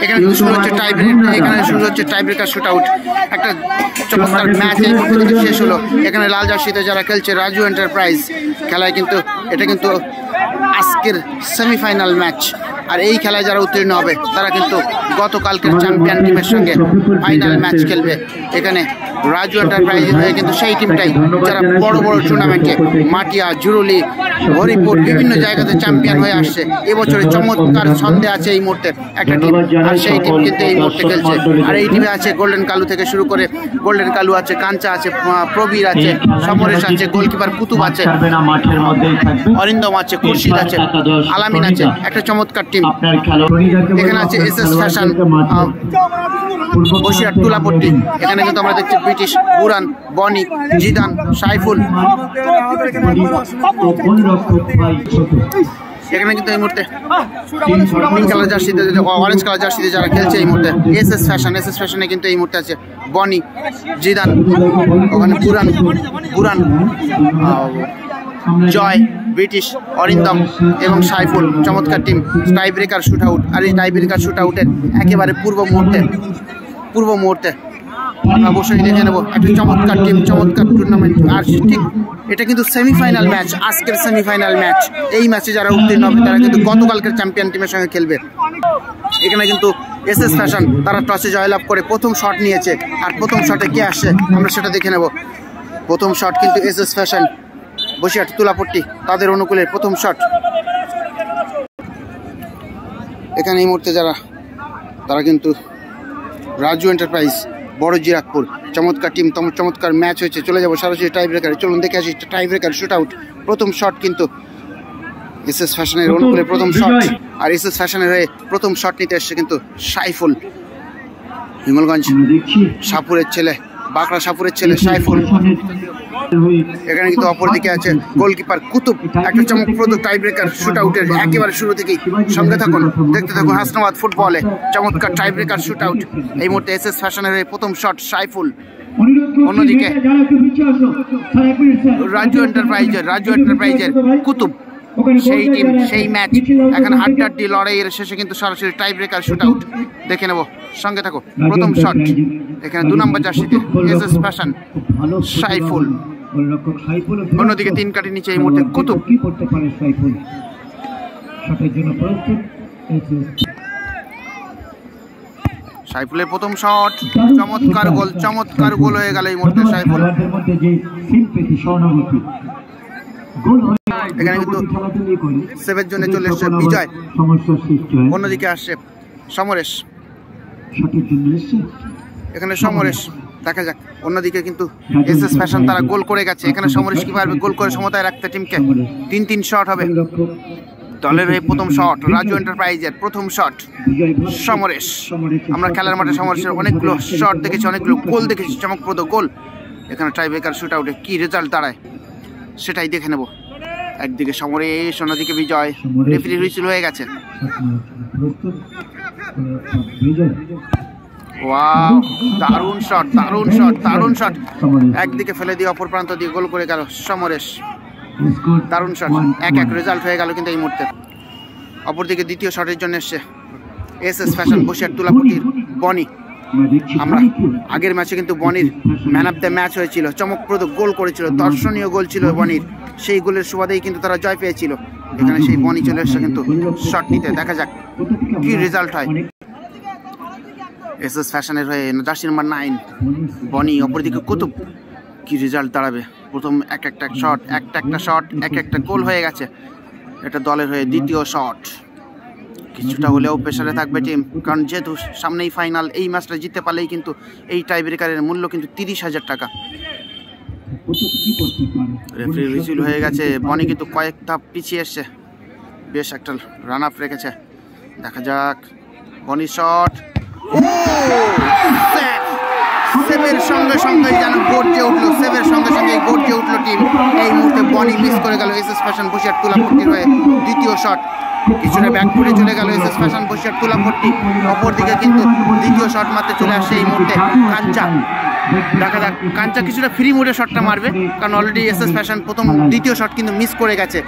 এখানে শুরু হচ্ছে টাই ব্রেকার শুট আউট। একটা চমৎকার ম্যাচ শেষ হলো। এখানে লাল জার্সিতে যারা খেলছে রাজু এন্টারপ্রাইজ খেলায়, কিন্তু এটা কিন্তু আজকের সেমিফাইনাল ম্যাচ। আর এই খেলায় যারা উত্তীর্ণ হবে তারা কিন্তু গতকালকের চ্যাম্পিয়ন টিমের সঙ্গে ফাইনাল ম্যাচ খেলবে। এখানে রাজু এন্টারপ্রাইজের হয়ে কিন্তু সেই টিমটাই যারা বড় বড় টুর্নামেন্টে মাটিয়া, জুরুলি, হরিপুর বিভিন্ন জায়গাতে চ্যাম্পিয়ন হয়ে আসছে। এবছরে চমৎকার ছন্দে আছে এই মুহূর্তে একটা টিম, আর সেই টিম কিন্তু এই মুহূর্তে খেলছে। আর এই টিমে আছে গোল্ডেন কালু থেকে শুরু করে, গোল্ডেন কালু আছে, কাঞ্চা আছে, প্রবীর আছে, সমরেশ আছে, গোলকিপার কুতুব আছে, অরিন্দম আছে, খুরশিদ আছে, আলামিন আছে। একটা চমৎকার টিম। এখানে আছে এসএস ফ্যাশন, বসিরহাট তুলাপট্টি। এখানে কিন্তু আমরা দেখছি ব্রিটিশ, বুরান, বনি, জিদান, সাইফুল। এখানে কিন্তু এই মুহূর্তে পিঙ্ক কালার জার্সিতে, অরেঞ্জ কালার জার্সিতে যারা খেলছে এই মুহূর্তে এসএস ফ্যাশনে কিন্তু এই মুহূর্তে আছে বনি, জিদান, ওখানে বুরান, জয়, ব্রিটিশ, অরিন্দম এবং সাইফুল। চমৎকার team. Tie breaker shoot out. আর এই টাই ব্রেকার শুট আউটের একেবারে পূর্ব মুহূর্তে আমরা অবশ্যই দেখে নেব একটা চমৎকার টিম, চমৎকার টুর্নামেন্ট। আর ঠিক এটা কিন্তু সেমিফাইনাল ম্যাচ, আজকের সেমিফাইনাল ম্যাচ। এই ম্যাচে যারা উত্তীর্ণ হবে তারা কিন্তু গতকালকের চ্যাম্পিয়ন টিমের সঙ্গে খেলবে। এখানে কিন্তু এসএস ফ্যাশন তারা টসে জয়লাভ করে প্রথম শট নিয়েছে। আর প্রথম শটে কে আসছে আমরা সেটা দেখে নেব। প্রথম শট কিন্তু এসএস ফ্যাশন, বসিরহাট তুলাপট্টি, তাদের অনুকূলে প্রথম শট। এখানে এই মুহূর্তে যারা তারা কিন্তু রাজু এন্টারপ্রাইজ, বড় জিরাতপুর। চমৎকার টিম, চমৎকার ম্যাচ হয়েছে। চলে যাবো সরাসরি টাই ব্রেকারে। চলুন দেখে আসি টাই ব্রেকার শুট আউট। প্রথম শট কিন্তু এসএস ফ্যাশনের অনুকূলে প্রথম শট। আর এসএস ফ্যাশনের হয়ে প্রথম শট নিতে এসছে কিন্তু সাইফুল, হিঙ্গলগঞ্জ সাপুরের ছেলে, বাঁকড়া সাপুরের ছেলে সাইফুল। এখানে কিন্তু অপরদিকে আছে গোলকিপার কুতুব। একটা চমকপ্রদ টাই ব্রেকার শুট আউটের একেবারে শুরু থেকেই সঙ্গে থাকুন, দেখতে থাকুন হাসনাবাদ ফুটবলে। চমৎকার টাই ব্রেকার শুট আউট। এই মুহূর্তে এসএস ফ্যাশনের প্রথম শট সাইফুল। অন্যদিকে রাজু এন্টারপ্রাইজের কুতুব। সেই টিম, সেই ম্যাচ। এখন হাড্ডাহাড্ডি লড়াইয়ের শেষে কিন্তু সরাসরি টাই ব্রেকার শুট আউট দেখে নেব, সঙ্গে থাকো। প্রথম শট এখানে 2 নম্বর জার্সিতে এসএস ফ্যাশন, সাইফুল। অন্যদিকে 3 কাঠি নিচে এই মুহূর্তে কুতুব। সাইফুলের প্রথম শট, চমৎকার গোল হয়ে গেল এই মুহূর্তে সাইফুল। এখানে কিন্তু সেভের জন্য চলে এসছে বিজয়। অন্যদিকে আসছে সমরেশ। এখানে সমরেশ, দেখা যাক। অন্যদিকে কিন্তু এসএস ফ্যাশন তারা গোল করে গেছে। এখানে সমরেশ কি পারবে গোল করে সমতায় রাখতে টিমকে? 3 শট হবে দলের হয়ে। প্রথম শট রাজু এন্টারপ্রাইজের প্রথম শট সমরেশ। আমরা খেলার মাঠে সমরেশের অনেকগুলো শট দেখেছি, অনেকগুলো গোল দেখেছি, চমকপ্রদ গোল। এখানে টাই ব্রেকার শুট আউটে কি রেজাল্ট দাঁড়ায় সেটাই দেখে নেব। একদিকে সমরেশ, অন্যদিকে বিজয়। রেফারি হুইসেল হয়ে গেছে। ওয়াও, দারুণ শট। একদিকে ফেলে দিয়ে অপর প্রান্ত দিয়ে গোল করে গেল সমরেশ। দারুণ শট। 1-1 রেজাল্ট হয়ে গেল কিন্তু এই মুহূর্তে। অপরদিকে দ্বিতীয় শটের জন্য এসছে এসএস ফ্যাশন, বসিরহাট তুলাপট্টির বনি। আমরা আগের ম্যাচে কিন্তু বনির ম্যান অফ দ্য ম্যাচ হয়েছিল, চমকপ্রদ গোল করেছিল, দর্শনীয় গোল ছিল বনির। সেই গোলের সুবাদেই কিন্তু তারা জয় পেয়েছিল। এখানে সেই বনি চলে এসছে কিন্তু শট নিতে। দেখা যাক কি রেজাল্ট হয়। এসএস ফ্যাশনের হয়ে জার্সি নাম্বার 9 বনি। অপরদিকে কুতুব। কি রেজাল্ট দাঁড়াবে? প্রথম একটা শট, একটা গোল হয়ে গেছে। এটা দলের হয়ে দ্বিতীয় শট। কিছুটা হলেও প্রেসারে থাকবে টিম, কারণ যেহেতু সামনেই ফাইনাল। এই ম্যাচটা জিততে পারলেই কিন্তু এই টাই ব্রেকারের মূল্য কিন্তু 30,000 টাকা। রেফারি হুইসেল হয়ে গেছে। বনি কিন্তু কয়েক ধাপ পিছিয়ে এসছে, বেশ একটা রান আপ রেখেছে। দেখা যাক বনি শট। সেভের সঙ্গে যেন গর্জে উঠলো, টিম। এই মুহূর্তে বনি মিস করে গেল এসএস ফ্যাশন, বসিরহাট তুলাপট্টির হয়ে দ্বিতীয় শট। কিছুটা ব্যাকফুটে চলে গেল এসএস ফ্যাশন, বসিরহাট তুলাপট্টি। অপরদিকে কিন্তু দ্বিতীয় শট মারতে চলে আসছে এই মুহূর্তে কাঞ্চা। দেখা যাক কাঞ্চা কিছুটা ফ্রি মোডে শটটা মারবে, কারণ অলরেডি এসএস ফ্যাশন দ্বিতীয় শট কিন্তু মিস করে গেছে।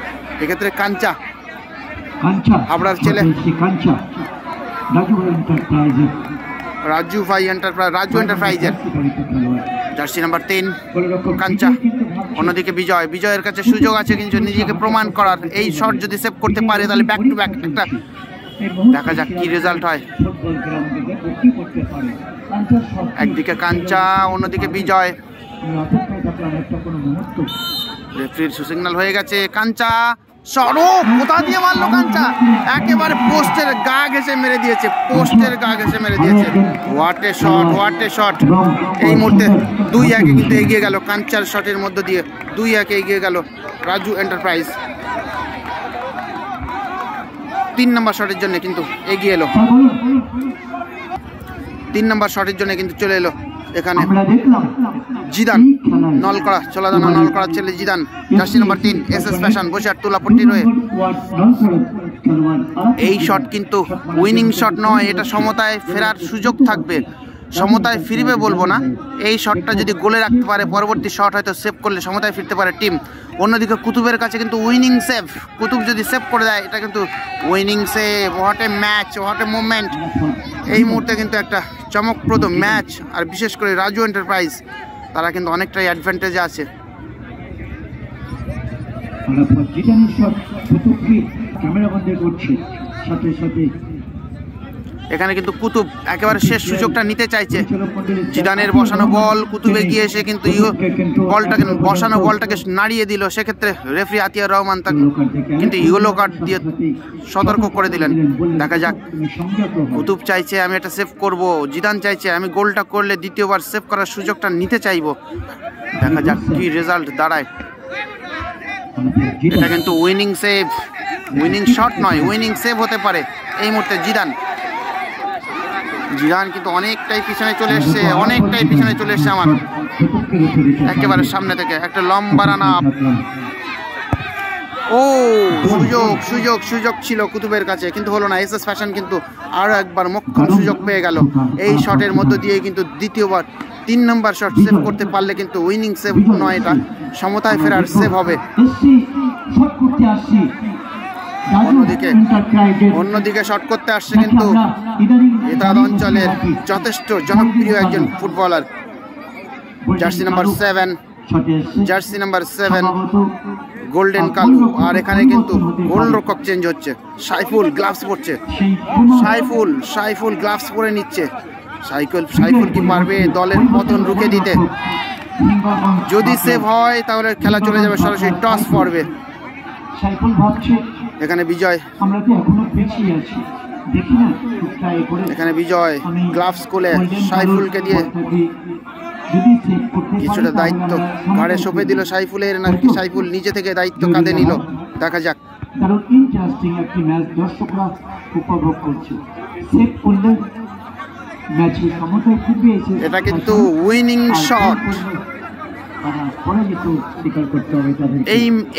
এক্ষেত্রে কাঞ্চা হাবড়ার ছেলে রাজু এন্টারপ্রাইজের জার্সি নাম্বার 3 কাঞ্চা। অন্যদিকে বিজয়ের কাছে সুযোগ আছে কিন্তু নিজেকে প্রমাণ করার। এই শট যদি সেভ করতে পারে তাহলে ব্যাক টু ব্যাক একটা, দেখা যাক কি রেজাল্ট হয়। একদিকে কাঞ্চা, অন্যদিকে বিজয়। রেফারির সুসিগনাল হয়ে গেছে। কাঞ্চা শট কোথা দিয়ে মারলো কাঞ্চা, একেবারে পোস্টের গা ঘেঁষে মেরে দিয়েছে, হোয়াট এ শট। এই মুহূর্তে 2-1 কিন্তু এগিয়ে গেল কাঞ্চার শটের মধ্য দিয়ে, 2-1 এগিয়ে গেল রাজু এন্টারপ্রাইজ। 3 নম্বর শটের জন্য কিন্তু এগিয়ে এলো, 3 নম্বর শটের জন্য কিন্তু চলে এলো এখানে জিদান নলকড়া, চলাদানা নলকড়ার ছেলে Zidane, jersey number 3 SS fashion, বসে আর তোলাপট্টি রয়ে। এই শট কিন্তু উইনিং শট নয়, এটা সমতায় ফেরার সুযোগ থাকবে, সমতায় ফিরবে বলবো না। এই শটটা যদি গোলে রাখতে পারে, পরবর্তী শট হয়তো সেভ করলে সমতায় ফিরতে পারে টিম। অন্যদিকে কুতুবের কাছে কিন্তু উইনিং সেভ, কুতুব যদি সেভ করে দেয় এটা কিন্তু winning save. What a match, what a movement. এই মুহূর্তে কিন্তু একটা চমকপ্রদ ম্যাচ, আর বিশেষ করে রাজু এন্টারপ্রাইজ তারা কিন্তু অনেকটাই অ্যাডভান্টেজে আছে। এখানে কিন্তু কুতুব একেবারে শেষ সুযোগটা নিতে চাইছে। জিদানের বসানো বল, কুতুব এগিয়ে এসে কিন্তু বসানো বলটাকে নাড়িয়ে দিল। সেক্ষেত্রে রেফারি আতিয়ার রহমান তাকে কিন্তু ইয়েলো কার্ড দিয়ে সতর্ক করে দিলেন। দেখা যাক, কুতুব চাইছে আমি এটা সেভ করব, জিদান চাইছে আমি গোলটা করলে দ্বিতীয়বার সেভ করার সুযোগটা নিতে চাইব। দেখা যাক কি রেজাল্ট দাঁড়ায়। এটা কিন্তু উইনিং সেভ, উইনিং শট নয়, উইনিং সেভ হতে পারে। এই মুহূর্তে জিদান কিন্তু অনেকটাই পিছনে চলে এসছে, আমার একেবারে সামনে থেকে একটা লম্বা রান আপ। ও সুযোগ ছিল কুতুবের কাছে, কিন্তু হলো না। এসএস ফ্যাশন কিন্তু আরো একবার মোক্ষম সুযোগ পেয়ে গেল। এই শটের মধ্য দিয়ে কিন্তু দ্বিতীয়বার 3 নম্বর শট সেভ করতে পারলে কিন্তু উইনিং সেভ নয়, এটা সমতায় ফেরার সেভ হবে। অন্যদিকে শট করতে আসছে কিন্তু এতাদ অঞ্চলের যথেষ্ট জনপ্রিয় একজন footballer, jersey number 7 golden Kalu. আর এখানে কিন্তু গোলরক্ষক চেঞ্জ হচ্ছে, সাইফুল গ্লাভস পরছে, সাইফুল গ্লাভস পরে নিচ্ছে। সাইফুল কি পারবে দলের পতন রুখে দিতে? যদি সেভ হয় তাহলে খেলা চলে যাবে, সরাসরি টস পড়বে। এখানে বিজয় গ্লাভস খুলে সাইফুলকে দিয়ে কিছুটা দায়িত্ব ঘাড়ে সঁপে দিল সাইফুলের, নাকি সাইফুল নিজে থেকে দায়িত্ব কাঁধে নিল? দেখা যাক। এটা কিন্তু উইনিং শট,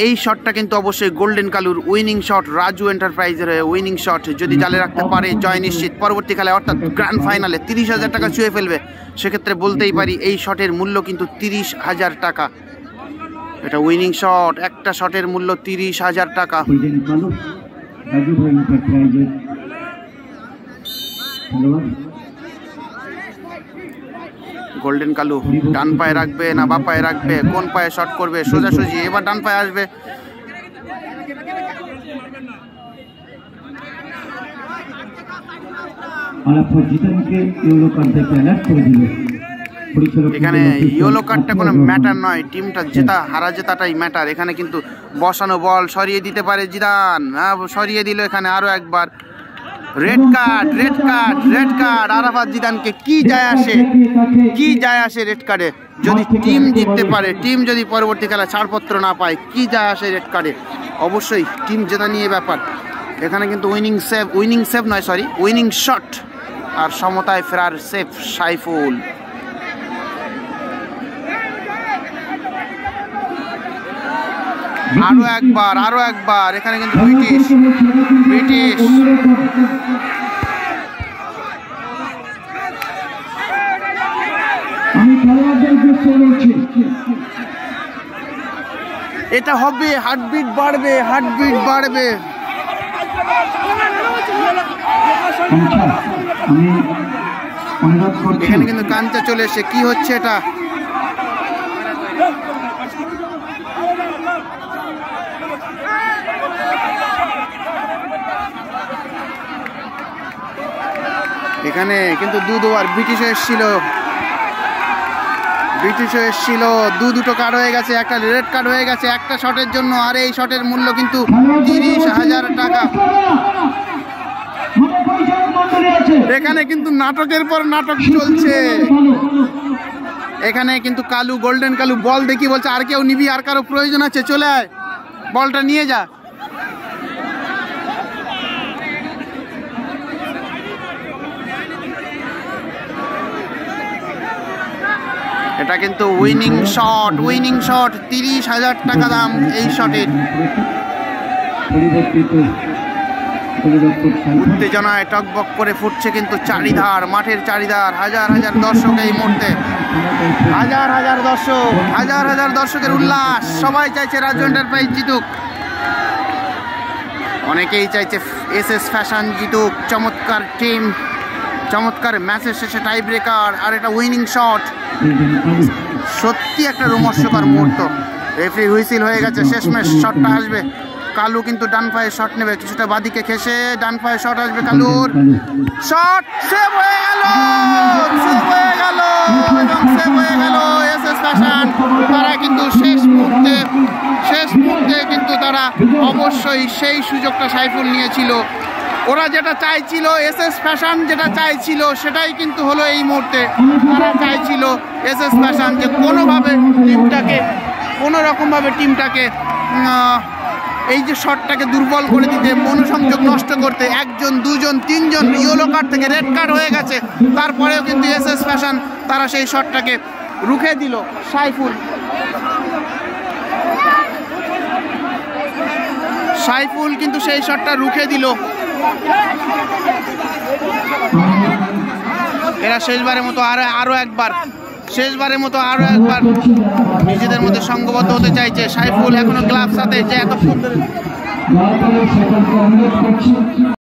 এই শটটা কিন্তু অবশ্যই গোল্ডেন কালুর উইনিং শট, রাজু এন্টারপ্রাইজের উইনিং শট। যদি জালে রাখতে পারে জয় নিশ্চিত। পরবর্তী খেলায় অর্থাৎ গ্র্যান্ড ফাইনালে 30,000 টাকা ছুঁয়ে ফেলবে। সেক্ষেত্রে বলতেই পারি এই শটের মূল্য কিন্তু 30,000 টাকা। এটা উইনিং শট, একটা শটের মূল্য 30,000 টাকা। গোল্ডেন কালু ডান পায়ে রাখবে না বা পায়ে রাখবে, কোন পায়ে শট করবে? সোজাসুজি এবার ডান পায়ে আসবে। এখানে ইয়েলো কার্ডটা কোনো ম্যাটার নয়, টিমটা হারা জেতাটাই ম্যাটার। এখানে কিন্তু বসানো বল সরিয়ে দিতে পারে জিদান, সরিয়ে দিল। এখানে আরো একবার রেড কার্ড। আরাফাত জিদানকে কি যায় আসে রেড কার্ডে? যদি টিম জিততে পারে, টিম যদি পরবর্তী খেলা ছাড়পত্র না পায়, কি যায় আসে রেড কার্ডে? অবশ্যই টিম জেতা নিয়ে ব্যাপার। এখানে কিন্তু উইনিং শট আর সমতায় ফেরার সেভ সাইফুল। আরো একবার এখানে কিন্তু ব্রিটিশ এটা হবে। হার্টবিট বাড়বে। আমি অনুরোধ করছি এখানে কিন্তু কাঞ্চা চলে এসে কি হচ্ছে এটা? এখানে কিন্তু দুবার ব্রিটিশও এসেছিল, দুটো কার্ড হয়ে গেছে, একটা রেড কার্ড হয়ে গেছে একটা শটের জন্য। আর এই শটের মূল্য কিন্তু 30,000 টাকা। এখানে কিন্তু নাটকের পর নাটক চলছে। এখানে কিন্তু কালু, গোল্ডেন কালু বল দেখি বলছে আর কেউ নিবি, আর কারো প্রয়োজন আছে, চলে আয় বলটা নিয়ে যা। এটা কিন্তু উইনিং শট 30,000 টাকা দাম এই শটের। উত্তেজনায় টকবক করে ফুটছে কিন্তু চারিধার, মাঠের চারিধার। হাজার হাজার দর্শক এই মুহূর্তে, হাজার হাজার দর্শকের উল্লাস। সবাই চাইছে রাজু এন্টারপ্রাইজ জিতুক, অনেকেই চাইছে এসএস ফ্যাশন জিতুক। চমৎকার টিম, চমৎকার ম্যাচের শেষে টাই ব্রেকার আর এটা উইনিং শট। সত্যি একটা রোমাঞ্চকর মুহূর্ত। রেফারি হুইসেল হয়ে গেছে, শেষমেশ শটটা আসবে। কালু কিন্তু ডান পায়ে শট নেবে, কিছুটা বাদিকে খেসে ডান পায়ে শট আসবে কালুর। শট সেভ হয়ে গেল এসএস ফ্যাশন। তারা কিন্তু শেষ মুহূর্তে কিন্তু তারা অবশ্যই সেই সুযোগটা সাইফুল নিয়েছিল। ওরা যেটা চাইছিল, এসএস ফ্যাশন যেটা চাইছিল সেটাই কিন্তু হলো এই মুহূর্তে। তারা চাইছিল এসএস ফ্যাশন যে কোনো রকমভাবে টিমটাকে এই যে শটটাকে দুর্বল করে দিতে, মনোসংযোগ নষ্ট করতে। 1 জন 2 জন 3 জন ইয়েলো কার্ড থেকে রেড কার্ড হয়ে গেছে, তারপরেও কিন্তু এসএস ফ্যাশন তারা সেই শটটাকে রুখে দিল। সাইফুল কিন্তু সেই শটটা রুখে দিল। এরা শেষবারের মতো আরো একবার নিজেদের মধ্যে সংঘবদ্ধ হতে চাইছে। সাইফুল এখনো গ্লাভস হাতে, যে এতক্ষণ ধরে